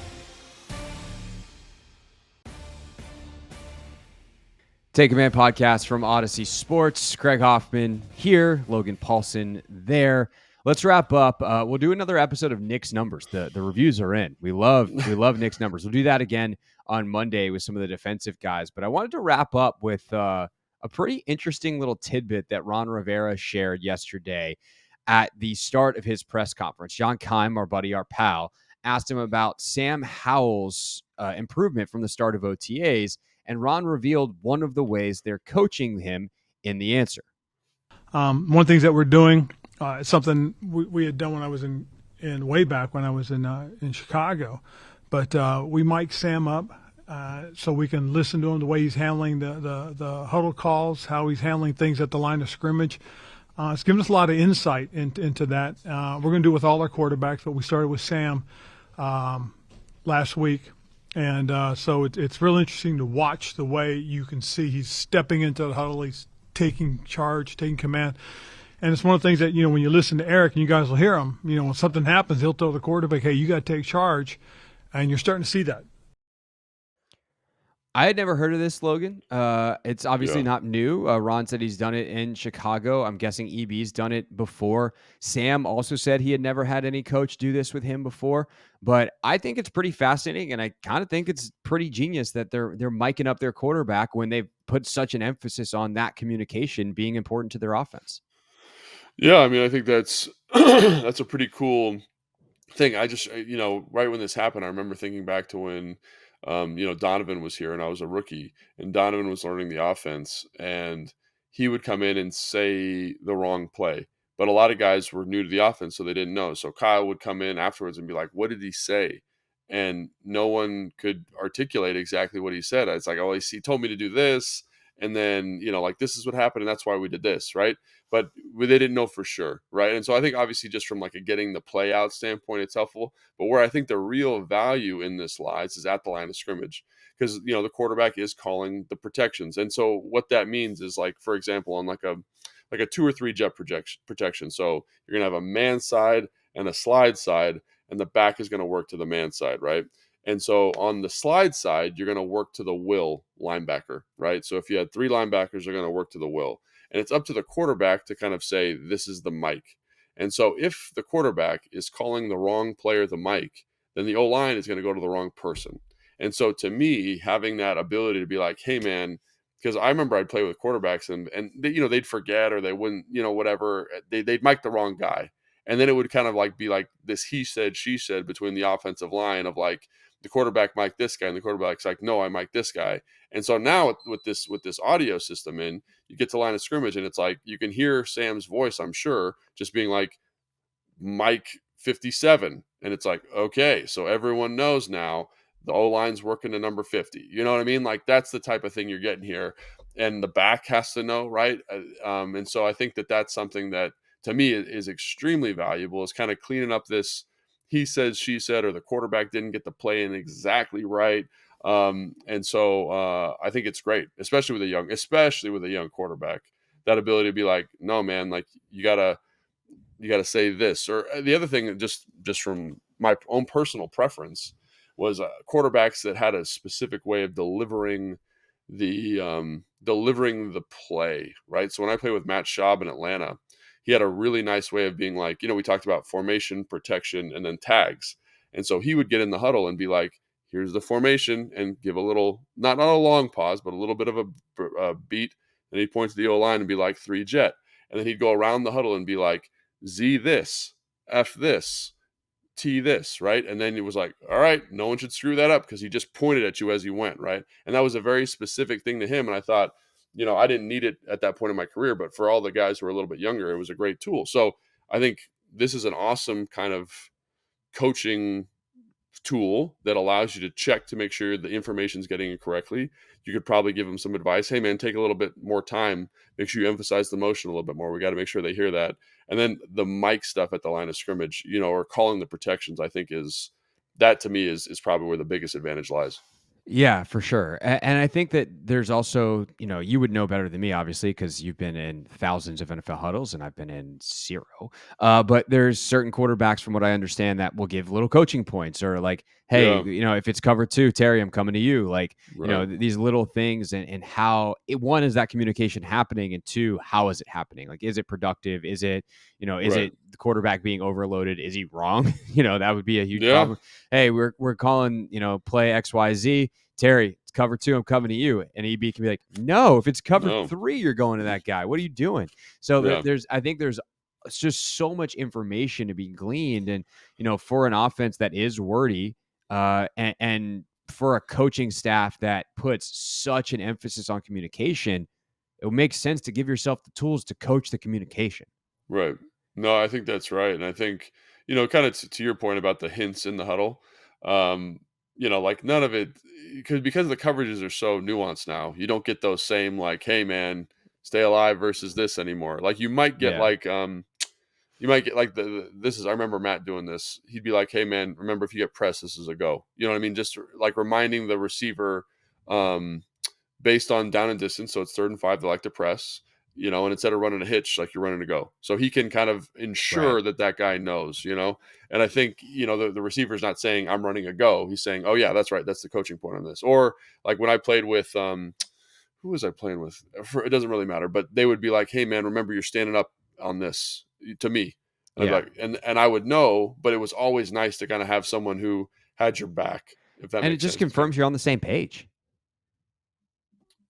Take Command podcast from Odyssey Sports. Craig Hoffman here, Logan Paulson there. Let's wrap up. We'll do another episode of Nick's Numbers. The reviews are in. We love Nick's Numbers. We'll do that again on Monday with some of the defensive guys. But I wanted to wrap up with a pretty interesting little tidbit that Ron Rivera shared yesterday at the start of his press conference. John Keim, our buddy, our pal, asked him about Sam Howell's improvement from the start of OTAs. And Ron revealed one of the ways they're coaching him in the answer. One of the things that we're doing, something we had done when I was in way back when I was in Chicago, but we mic Sam up so we can listen to him, the way he's handling the huddle calls, how he's handling things at the line of scrimmage. It's given us a lot of insight into that. We're going to do it with all our quarterbacks, but we started with Sam last week. And so it's real interesting to watch the way you can see he's stepping into the huddle, he's taking charge, taking command. And it's one of the things that, when you listen to Eric, and you guys will hear him, when something happens, he'll tell the quarterback, hey, you got to take charge. And you're starting to see that. I had never heard of this, Logan. It's obviously not new. Ron said he's done it in Chicago. I'm guessing EB's done it before. Sam also said he had never had any coach do this with him before. But I think it's pretty fascinating, and I kind of think it's pretty genius that they're micing up their quarterback when they've put such an emphasis on that communication being important to their offense. Yeah, I mean, I think that's that's a pretty cool thing. I just, right when this happened, I remember thinking back to when Donovan was here and I was a rookie, and Donovan was learning the offense, and he would come in and say the wrong play. But a lot of guys were new to the offense, so they didn't know. So Kyle would come in afterwards and be like, what did he say? And no one could articulate exactly what he said. It's like, oh, he told me to do this. And then, this is what happened, and that's why we did this, right? But they didn't know for sure, right? And so I think obviously just from a getting the play out standpoint, it's helpful. But where I think the real value in this lies is at the line of scrimmage, because, the quarterback is calling the protections. And so what that means is, for example, on a 2 or 3 jet protection. So you're going to have a man side and a slide side, and the back is going to work to the man side, right? And so on the slide side, you're going to work to the will linebacker, right? So if you had 3 linebackers, they're going to work to the will. And it's up to the quarterback to kind of say, this is the mic. And so if the quarterback is calling the wrong player the mic, then the O-line is going to go to the wrong person. And so to me, having that ability to be like, hey, man, because I remember I'd play with quarterbacks and they, they'd forget, or they wouldn't, whatever, they'd mic the wrong guy. And then it would kind of be like this he said, she said between the offensive line of the quarterback mic'd this guy and the quarterback's like, no, I mic'd this guy. And so now with this audio system in, you get to line of scrimmage and it's like, you can hear Sam's voice, I'm sure, just being like, Mike 57. And it's like, okay, so everyone knows now the O-line's working to number 50. You know what I mean? That's the type of thing you're getting here. And the back has to know, right? And so I think that that's something that, to me, is extremely valuable, is kind of cleaning up this he said, she said, or the quarterback didn't get the play in exactly right. And so I think it's great, especially with a young quarterback, that ability to be like, no, man, you gotta say this. Or the other thing, just from my own personal preference, was quarterbacks that had a specific way of delivering delivering the play, right? So when I played with Matt Schaub in Atlanta, he had a really nice way of being like, we talked about formation, protection, and then tags. And so he would get in the huddle and be like, here's the formation, and give a little, not a long pause, but a little bit of a beat. And he'd point to the O-line and be like, 3 jet. And then he'd go around the huddle and be like, Z this, F this, T this, right? And then it was like, all right, no one should screw that up, because he just pointed at you as you went, right? And that was a very specific thing to him. And I thought, I didn't need it at that point in my career, but for all the guys who were a little bit younger, it was a great tool. So I think this is an awesome kind of coaching tool that allows you to check to make sure the information is getting it correctly. You could probably give them some advice. Hey man, take a little bit more time. Make sure you emphasize the motion a little bit more. We got to make sure they hear that. And then the mic stuff at the line of scrimmage, or calling the protections, I think that to me is probably where the biggest advantage lies. Yeah, for sure. And I think that there's also, you would know better than me, obviously, because you've been in thousands of NFL huddles and I've been in 0. But there's certain quarterbacks, from what I understand, that will give little coaching points, or like, hey, if it's cover 2, Terry, I'm coming to you. Like, Right. these little things, and how one, is that communication happening? And 2, how is it happening? Like, is it productive? Is it, is Right. it the quarterback being overloaded? Is he wrong? That would be a huge Yeah. problem. Hey, we're calling, play XYZ. Terry, it's cover 2, I'm coming to you. And EB can be like, no, if it's cover 3, you're going to that guy. What are you doing? So I think there's just so much information to be gleaned. And, for an offense that is wordy, and for a coaching staff that puts such an emphasis on communication, it makes sense to give yourself the tools to coach the communication. Right. No, I think that's right. And I think, kind of to your point about the hints in the huddle, like none of it, because the coverages are so nuanced now, you don't get those same like, hey man, stay alive versus this anymore. Like you might get I remember Matt doing this. He'd be like, hey man, remember if you get pressed, this is a go. You know what I mean? Just like reminding the receiver, based on down and distance. So it's 3rd and 5, they like to press, and instead of running a hitch, like you're running a go. So he can kind of ensure that guy knows, and I think, the receiver's not saying I'm running a go. He's saying, oh yeah, that's right. That's the coaching point on this. Or like when I played with, who was I playing with? It doesn't really matter, but they would be like, hey man, remember you're standing up on this to me. And I'd be like, and I would know, but it was always nice to kind of have someone who had your back. If that and makes it just sense. confirms you're on the same page.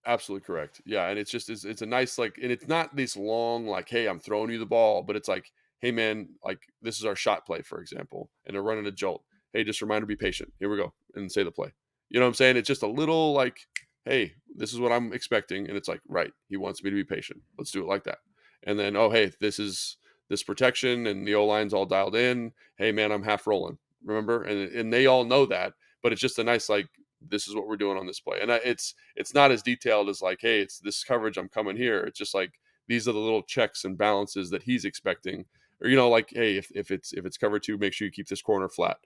Absolutely correct. Yeah. And it's just, it's a nice, like, and it's not this long, like, hey, I'm throwing you the ball, but it's like, hey man, like this is our shot play, for example, and they're running a jolt. Hey, just a reminder, be patient. Here we go. And say the play. You know what I'm saying? It's just a little like, hey, this is what I'm expecting. And it's like, right, he wants me to be patient. Let's do it like that. And then, oh, hey, this is this protection and the O-line's all dialed in. Hey man, I'm half rolling. Remember? And they all know that, but it's just a nice, like, this is what we're doing on this play. And it's not as detailed as like, hey, it's this coverage, I'm coming here. It's just like, these are the little checks and balances that he's expecting. Or, like, hey, if it's cover 2, make sure you keep this corner flat.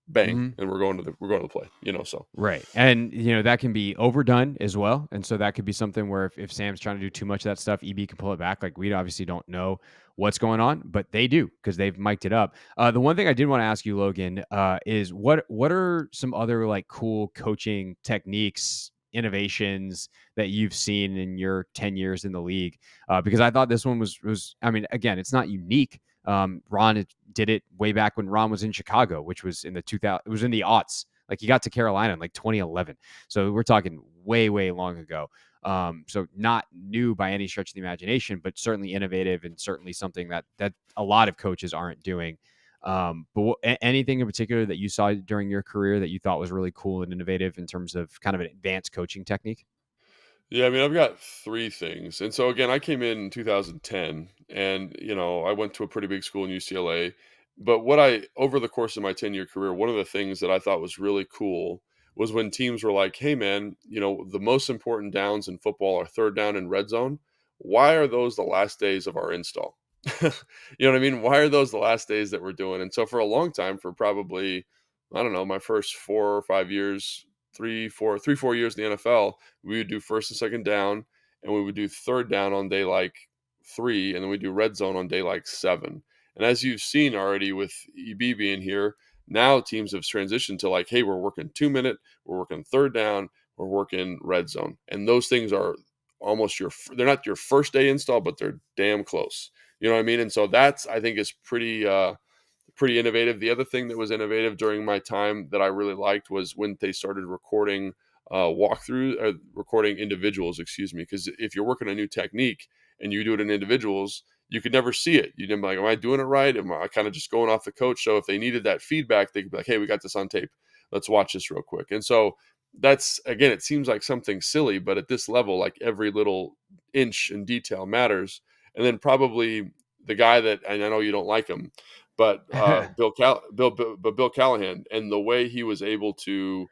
Bang. And we're going to the play, so. Right. And, that can be overdone as well. And so that could be something where if Sam's trying to do too much of that stuff, EB can pull it back. Like, we obviously don't know what's going on, but they do, because they've mic'd it up. The one thing I did want to ask you, Logan, is what are some other like cool coaching techniques, innovations that you've seen in your 10 years in the league? Because I thought this one was, I mean, again, it's not unique. Ron did it way back when Ron was in Chicago, which was in the 2000. It was in the aughts. Like, he got to Carolina in like 2011. So we're talking way, way long ago. So not new by any stretch of the imagination, but certainly innovative, and certainly something that a lot of coaches aren't doing. But anything in particular that you saw during your career that you thought was really cool and innovative in terms of kind of an advanced coaching technique? Yeah, I mean, I've got 3 things. And so again, I came in 2010, and I went to a pretty big school in UCLA. But over the course of my 10-year career, one of the things that I thought was really cool was when teams were like, hey man, the most important downs in football are 3rd down and red zone. Why are those the last days of our install? You know what I mean? Why are those the last days that we're doing? And so for a long time, for probably, I don't know, my first 4 or 5 years, 4 years in the NFL, we would do 1st and 2nd down, and we would do 3rd down on day like 3, and then we do red zone on day like 7. And as you've seen already with EB being here, now teams have transitioned to like, hey, we're working 2-minute, we're working 3rd down, or work in red zone. And those things are almost they're not your first day install, but they're damn close. You know what I mean? And so that's, I think, is pretty innovative. The other thing that was innovative during my time that I really liked was when they started recording recording individuals, excuse me, because if you're working a new technique and you do it in individuals, you could never see it. You'd be like, am I doing it right? Am I kind of just going off the coach? So if they needed that feedback, they could be like, hey, we got this on tape. Let's watch this real quick. And so that's, again, it seems like something silly, but at this level, like every little inch and detail matters. And then probably the guy that, and I know you don't like him, but Bill Callahan, and the way he was able to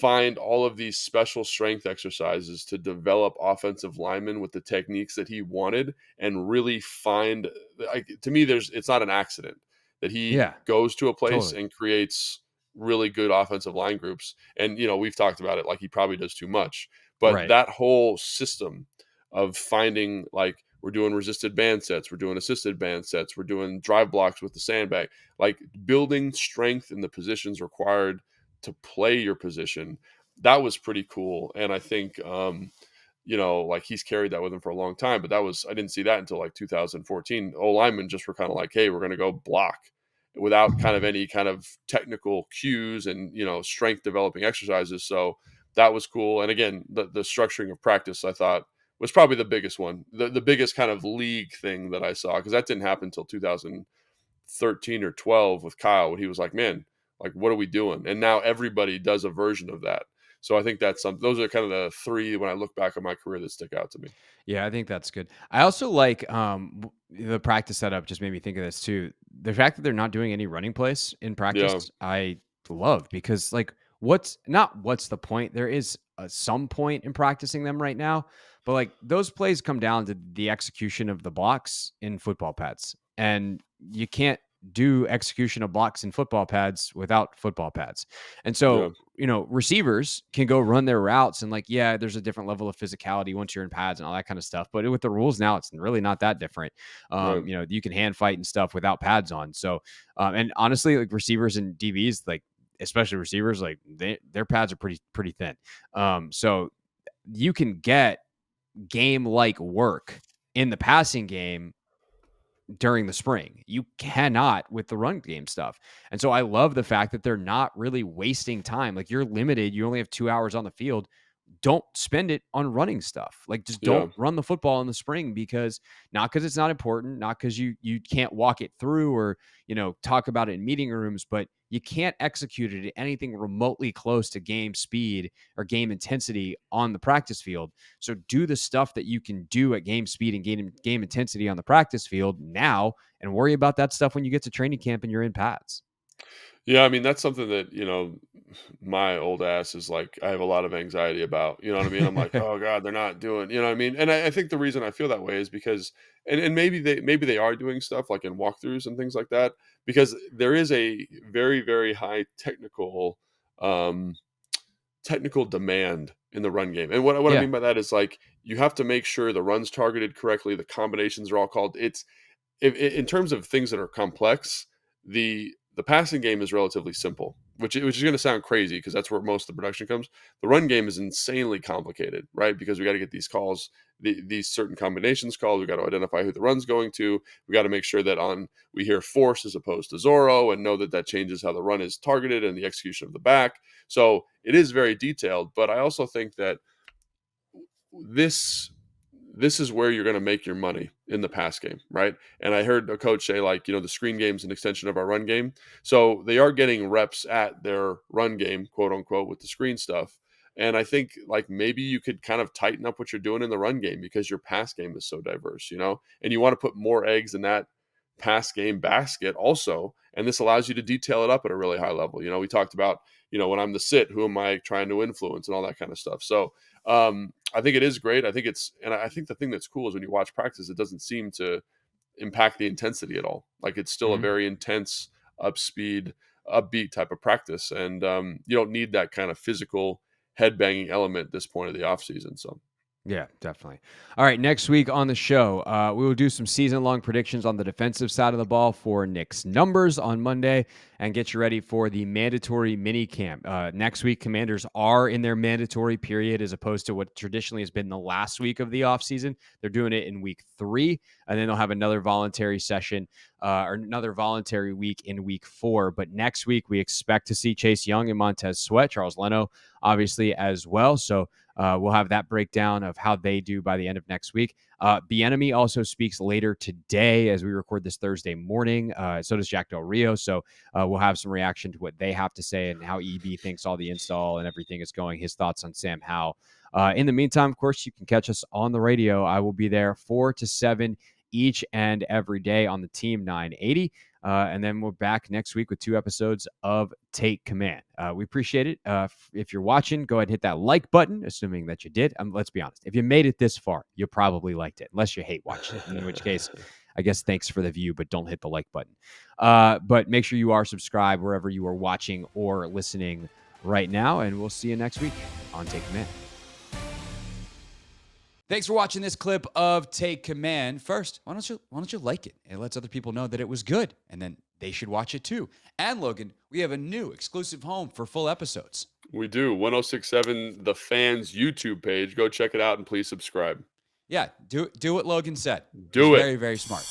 find all of these special strength exercises to develop offensive linemen with the techniques that he wanted, and really find, like, to me, it's not an accident that he Yeah, goes to a place totally. and creates really good offensive line groups. And, we've talked about it, like he probably does too much, but Right. that whole system of finding, like, we're doing resisted band sets, we're doing assisted band sets, we're doing drive blocks with the sandbag, like building strength in the positions required to play your position. That was pretty cool. And I think, like he's carried that with him for a long time, but I didn't see that until like 2014. Linemen just were kind of like, hey, we're going to go block without kind of any kind of technical cues and, strength developing exercises. So that was cool. And again, the structuring of practice, I thought, was probably the biggest one, the biggest kind of league thing that I saw, because that didn't happen until 2013 or 12 with Kyle, when he was like, man, like, what are we doing? And now everybody does a version of that. So I think those are kind of the three, when I look back on my career, that stick out to me. Yeah, I think that's good. I also like the practice setup just made me think of this too. The fact that they're not doing any running plays in Yeah. practice, I love, because like what's the point? There is some point in practicing them right now, but like those plays come down to the execution of the blocks in football pads. And you can't do execution of blocks in football pads without football pads. And Yeah. so, receivers can go run their routes, and like, yeah, there's a different level of physicality once you're in pads and all that kind of stuff. But with the rules now, it's really not that different. Right. You can hand fight and stuff without pads on. So, and honestly, like receivers and DBs, like especially receivers, like their pads are pretty thin. So you can get game like work in the passing game during the spring. You cannot with the run game stuff. And so I love the fact that they're not really wasting time. Like, you're limited. You only have 2 hours on the field. Don't spend it on running stuff. Like, just Yeah. don't run the football in the spring, because not because it's not important, not because you can't walk it through or, talk about it in meeting rooms, but you can't execute it at anything remotely close to game speed or game intensity on the practice field. So do the stuff that you can do at game speed and game intensity on the practice field now, and worry about that stuff when you get to training camp and you're in pads. Yeah. I mean, that's something that, my old ass is like, I have a lot of anxiety about, you know what I mean? I'm like, oh God, they're not doing, you know what I mean? And I think the reason I feel that way is because, and maybe they are doing stuff like in walkthroughs and things like that, because there is a very, very high um, technical demand in the run game. And what I Yeah. mean by that is, like, you have to make sure the run's targeted correctly, the combinations are all called. If in terms of things that are complex, the passing game is relatively simple, which is going to sound crazy because that's where most of the production comes. The run game is insanely complicated, right? Because we got to get these calls, these certain combinations called. We got to identify who the run's going to. We got to make sure that we hear force as opposed to Zorro, and know that changes how the run is targeted and the execution of the back. So it is very detailed, but I also think that this this is where you're going to make your money in the pass game, right? And I heard a coach say, like, the screen game is an extension of our run game. So they are getting reps at their run game, quote unquote, with the screen stuff. And I think, like, maybe you could kind of tighten up what you're doing in the run game, because your pass game is so diverse, and you want to put more eggs in that pass game basket also. And this allows you to detail it up at a really high level. We talked about, when I'm the sit, who am I trying to influence and all that kind of stuff. So I think it is great. I think I think the thing that's cool is when you watch practice, it doesn't seem to impact the intensity at all. Like, it's still a Mhm. very intense, upbeat type of practice. And you don't need that kind of physical headbanging element at this point of the off season. So Yeah, definitely. All right, next week on the show, we will do some season-long predictions on the defensive side of the ball for Nick's numbers on Monday and get you ready for the mandatory mini camp. Next week, Commanders are in their mandatory period as opposed to what traditionally has been the last week of the offseason. They're doing it in week 3, and then they'll have another voluntary session or another voluntary week in week 4. But next week, we expect to see Chase Young and Montez Sweat, Charles Leno, obviously, as well. So we'll have that breakdown of how they do by the end of next week. Bieniemy also speaks later today as we record this Thursday morning. So does Jack Del Rio. So we'll have some reaction to what they have to say and how EB thinks all the install and everything is going, his thoughts on Sam Howell. In the meantime, of course, you can catch us on the radio. I will be there 4 to 7 each and every day on the Team 980. And then we're back next week with 2 episodes of Take Command. We appreciate it. If you're watching, go ahead and hit that like button, assuming that you did. Let's be honest. If you made it this far, you probably liked it, unless you hate watching it, in which case, I guess thanks for the view, but don't hit the like button. But make sure you are subscribed wherever you are watching or listening right now, and we'll see you next week on Take Command. Thanks for watching this clip of Take Command. First, why don't you like it? It lets other people know that it was good, and then they should watch it too. And Logan, we have a new exclusive home for full episodes. We do. 1067 The Fans YouTube page. Go check it out and please subscribe. Yeah, do what Logan said. Do He's it. Very, very smart.